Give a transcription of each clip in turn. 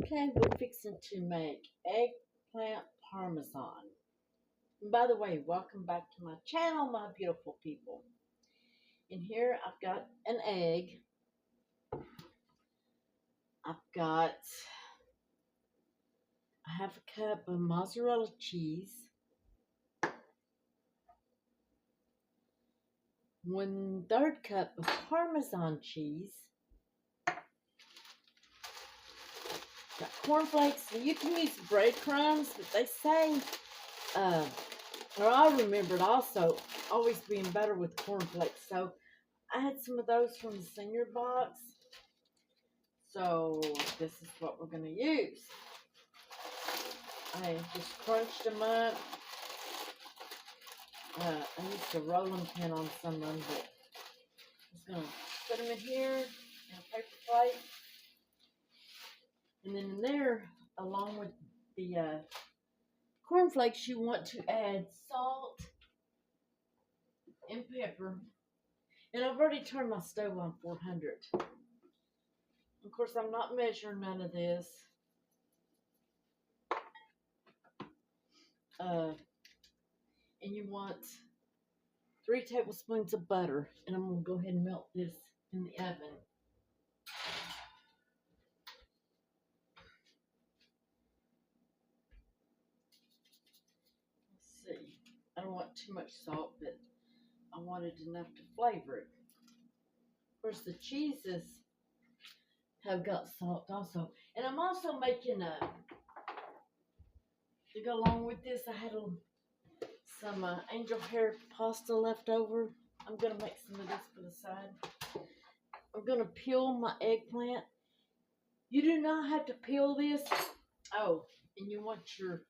Okay, we're fixing to make eggplant parmesan. And by the way, welcome back to my channel, my beautiful people. In here, I've got an egg. I've got a half a cup of mozzarella cheese. 1/3 cup of Parmesan cheese. Got corn flakes. You can use breadcrumbs, but they say, or I remembered also always being better with corn flakes. So I had some of those from the senior box. So this is what we're going to use. I just crunched them up. I used a rolling pin on some of them, but I'm just going to put them in here in a paper plate. And then in there, along with the corn flakes, you want to add salt and pepper. And I've already turned my stove on 400. Of course, I'm not measuring none of this. And you want 3 tablespoons of butter. And I'm going to go ahead and melt this in the oven. Let's see. I don't want too much salt, but I wanted enough to flavor it. Of course, the cheeses have got salt also. And I'm also making to go along with this, I had some angel hair pasta left over. I'm going to make some of this for the side. I'm going to peel my eggplant. You do not have to peel this. Oh, and you want your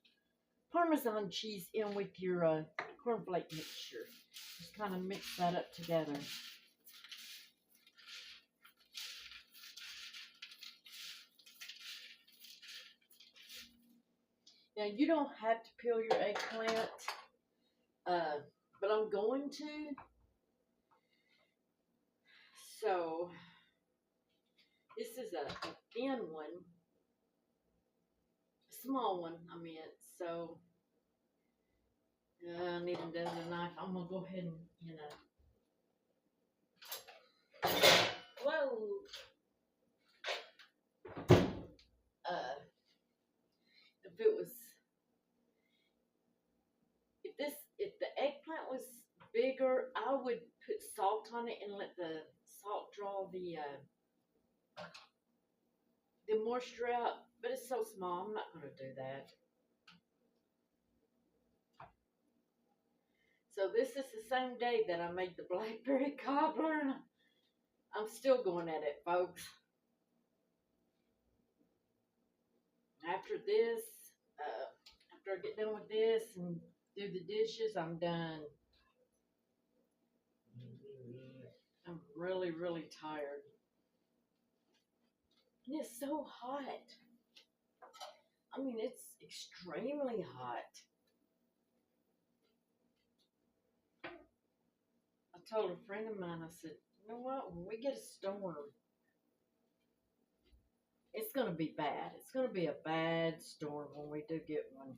Parmesan cheese in with your cornflake mixture. Just kind of mix that up together. Now, you don't have to peel your eggplant, but I'm going to. So, this is a thin one, a small one, I meant. So, I need another knife. I'm going to go ahead and, whoa. If the eggplant was bigger, I would put salt on it and let the salt draw the moisture out. But it's so small, I'm not going to do that. So this is the same day that I made the blackberry cobbler. I'm still going at it, folks. After this, after I get done with this and do the dishes, I'm done. I'm really, really tired. And it's so hot. I mean, it's extremely hot. I told a friend of mine, I said, you know what, when we get a storm, it's going to be bad. It's going to be a bad storm when we do get one.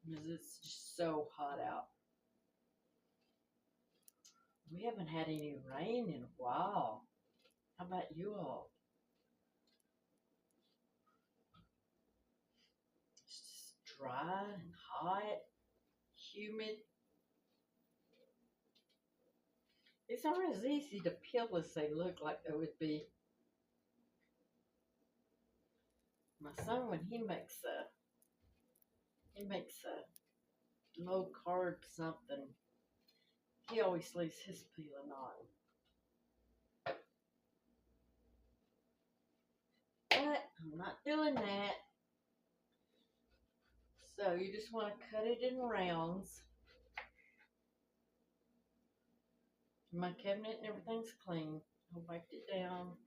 Because it's just so hot out. We haven't had any rain in a while. How about you all? It's just dry and hot, humid. It's not as easy to peel as they look like they would be. My son, when he makes a low carb something, he always leaves his peeling on. But I'm not doing that. So you just want to cut it in rounds. My cabinet and everything's clean. I wiped it down.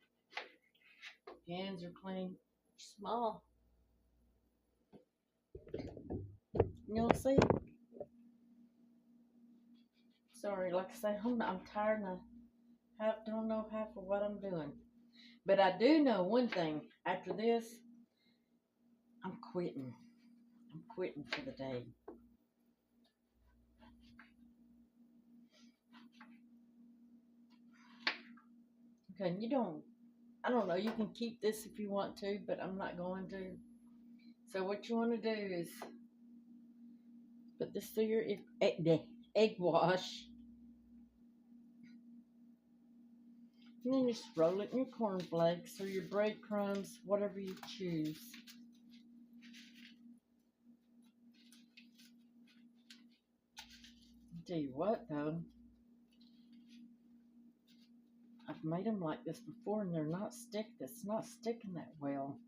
Hands are clean. Small. You'll see. Sorry, like I say, I'm tired and I don't know half of what I'm doing. But I do know one thing. After this, I'm quitting. I'm quitting for the day. Okay, I don't know, you can keep this if you want to, but I'm not going to. So what you want to do is put this through your egg wash. And then just roll it in your corn flakes or your breadcrumbs, whatever you choose. I'll tell you what though, I've made them like this before and it's not sticking that well.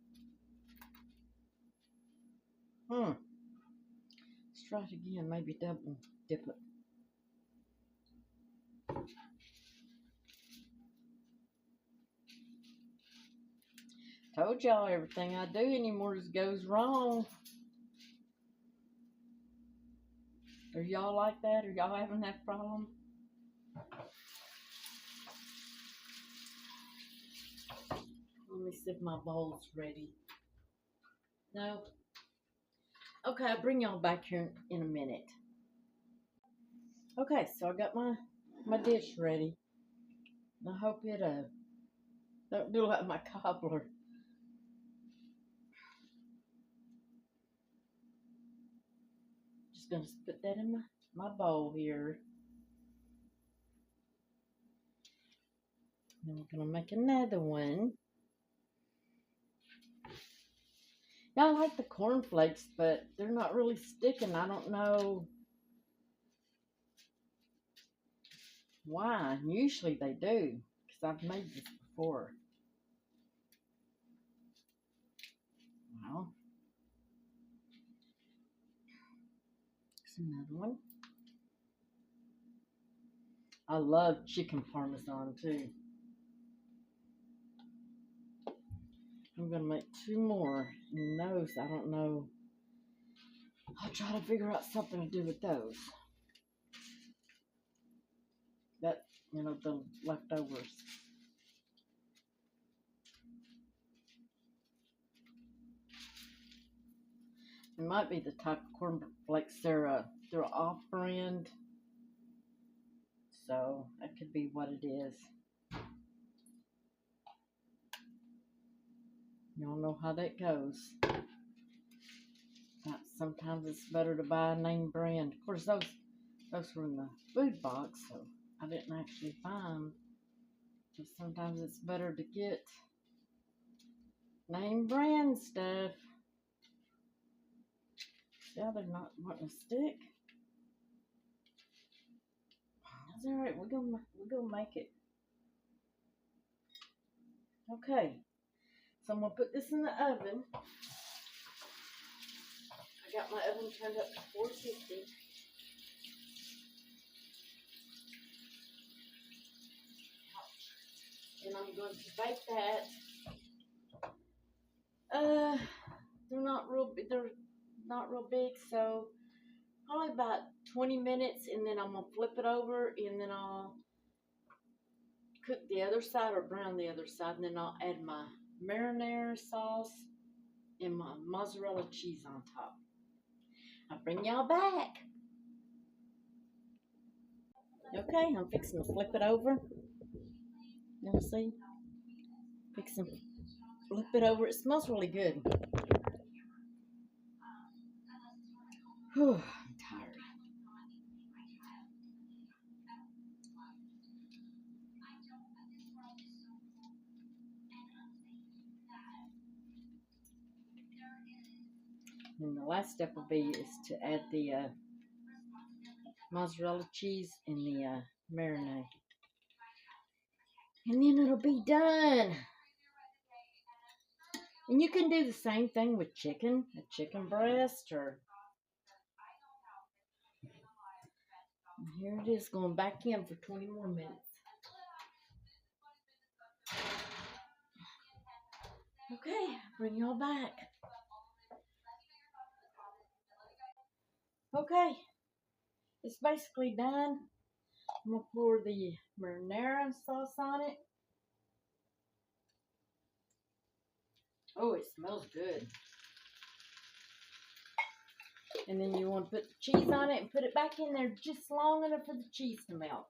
Let's try it again, maybe double dip it. Told y'all everything I do anymore goes wrong. Are y'all like that? Are y'all having that problem? Let me see if my bowl's ready. No? Okay, I'll bring y'all back here in a minute. Okay, so I got my dish ready. I hope it don't do like my cobbler. Just gonna put that in my bowl here. Then we're gonna make another one. Now I like the corn flakes, but they're not really sticking. I don't know why. Usually they do, because I've made this before. Well, here's another one. I love chicken Parmesan too. I'm gonna make 2 more, and those, I don't know. I'll try to figure out something to do with those. That, the leftovers. It might be the type of corn flakes they're off-brand. So, that could be what it is. Y'all know how that goes. Sometimes it's better to buy a name brand. Of course, those were in the food box, so I didn't actually buy them. But sometimes it's better to get name brand stuff. Yeah, they're not wanting to stick. That's alright, we're gonna make it. Okay. So I'm gonna put this in the oven. I got my oven turned up to 450. And I'm going to bake that. They're not real big, so probably about 20 minutes, and then I'm gonna flip it over, and then I'll cook the other side or brown the other side, and then I'll add my marinara sauce and my mozzarella cheese on top. I'll bring y'all back. Okay, I'm fixing to flip it over. Y'all see? Fixing to flip it over. It smells really good. Whew, I'm tired. And the last step will be to add the mozzarella cheese and the marinade. And then it'll be done. And you can do the same thing with chicken, a chicken breast, or here it is going back in for 20 more minutes. Okay, bring y'all back. Okay, it's basically done. I'm gonna pour the marinara sauce on it. Oh, it smells good. And then you want to put the cheese on it and put it back in there just long enough for the cheese to melt.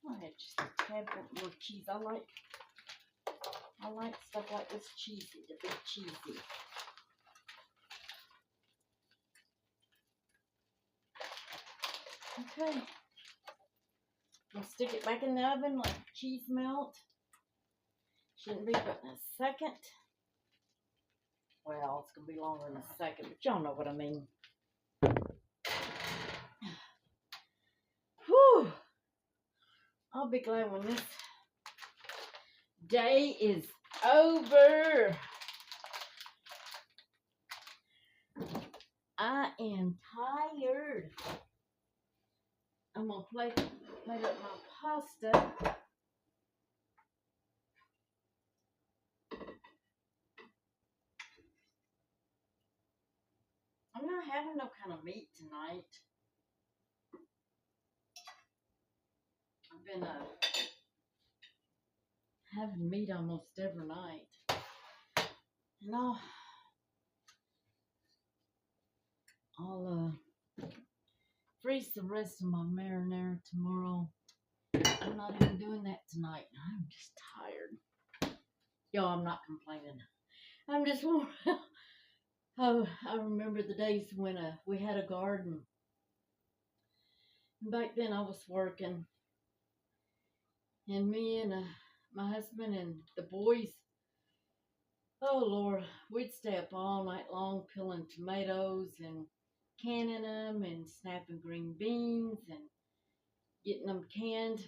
I had just a tad bit more cheese. I like stuff like this cheesy, to be cheesy. Okay. I'll stick it back in the oven, let the cheese melt. Shouldn't be but in a second. Well, it's going to be longer than a second, but y'all know what I mean. Whew. I'll be glad when this day is over. I am tired. I'm going to plate up my pasta. I'm not having no kind of meat tonight. I've been having meat almost every night. And I'll freeze the rest of my marinara tomorrow. I'm not even doing that tonight. I'm just tired. Yo, I'm not complaining. I'm just worn out. Oh, I remember the days when we had a garden. Back then I was working. And me and my husband and the boys, oh Lord, we'd stay up all night long peeling tomatoes and canning them and snapping green beans and getting them canned.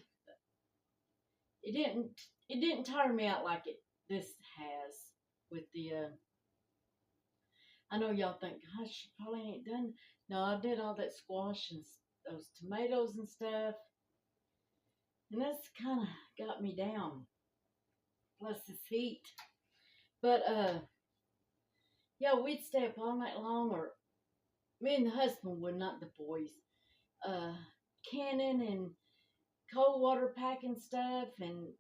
It didn't tire me out like this has with the I know y'all think, gosh, she probably ain't done. No, I did all that squash and those tomatoes and stuff. And that's kind of got me down. Plus this heat. But, yeah, we'd stay up all night long, or me and the husband would, not the boys. Canning and cold water packing stuff and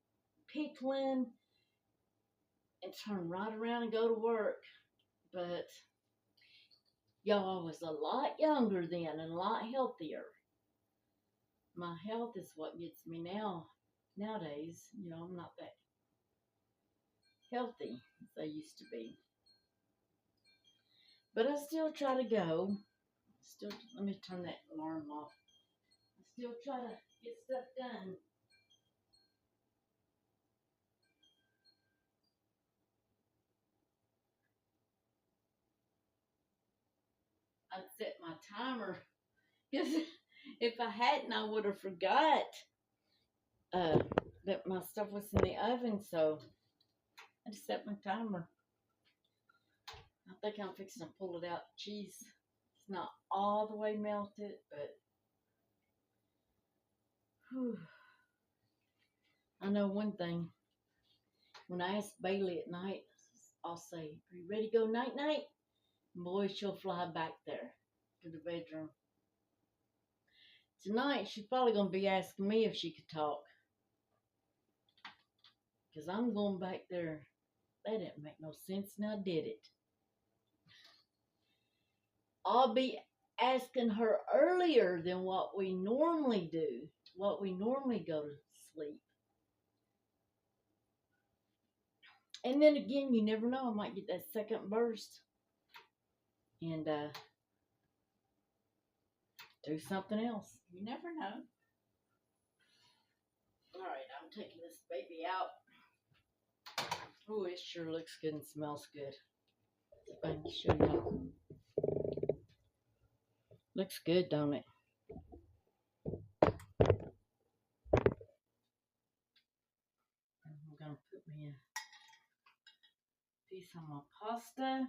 pickling and turn right around and go to work. But y'all was a lot younger then and a lot healthier. My health is what gets me nowadays. You know, I'm not that healthy as I used to be. But I still try to go. Let me turn that alarm off. I still try to get stuff done. I'd set my timer. Because if I hadn't, I would have forgot that my stuff was in the oven. So I just set my timer. I think I'm fixing to pull it out. Cheese, it's not all the way melted, but whew. I know one thing. When I ask Bailey at night, I'll say, "Are you ready to go night-night?" And boy, she'll fly back there to the bedroom. Tonight, she's probably going to be asking me if she could talk. Because I'm going back there. That didn't make no sense, now did it? I'll be asking her earlier than what we normally do. What we normally go to sleep. And then again, you never know. I might get that second burst. And do something else. You never know. Alright, I'm taking this baby out. Oh, it sure looks good and smells good. I can show you. Looks good, don't it? I'm going to put me a piece on my pasta.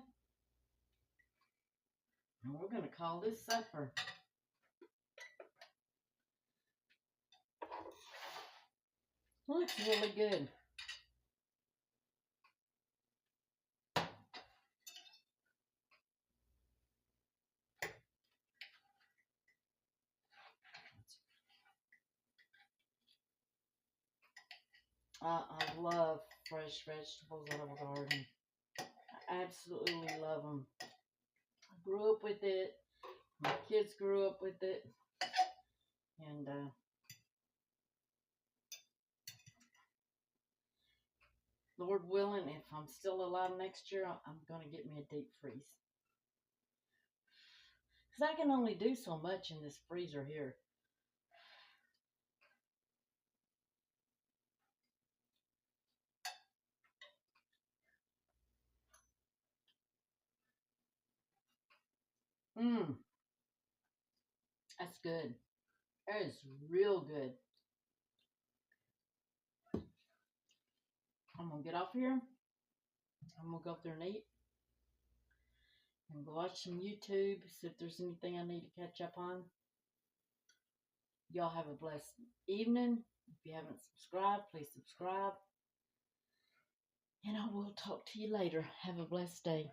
And we're going to call this supper. Looks really good. I love fresh vegetables out of a garden. I absolutely love them. I grew up with it. My kids grew up with it. And Lord willing, if I'm still alive next year, I'm going to get me a deep freeze. Because I can only do so much in this freezer here. Mmm. That's good. That is real good. I'm going to get off here. I'm going to go up there and eat. And go watch some YouTube. See if there's anything I need to catch up on. Y'all have a blessed evening. If you haven't subscribed, please subscribe. And I will talk to you later. Have a blessed day.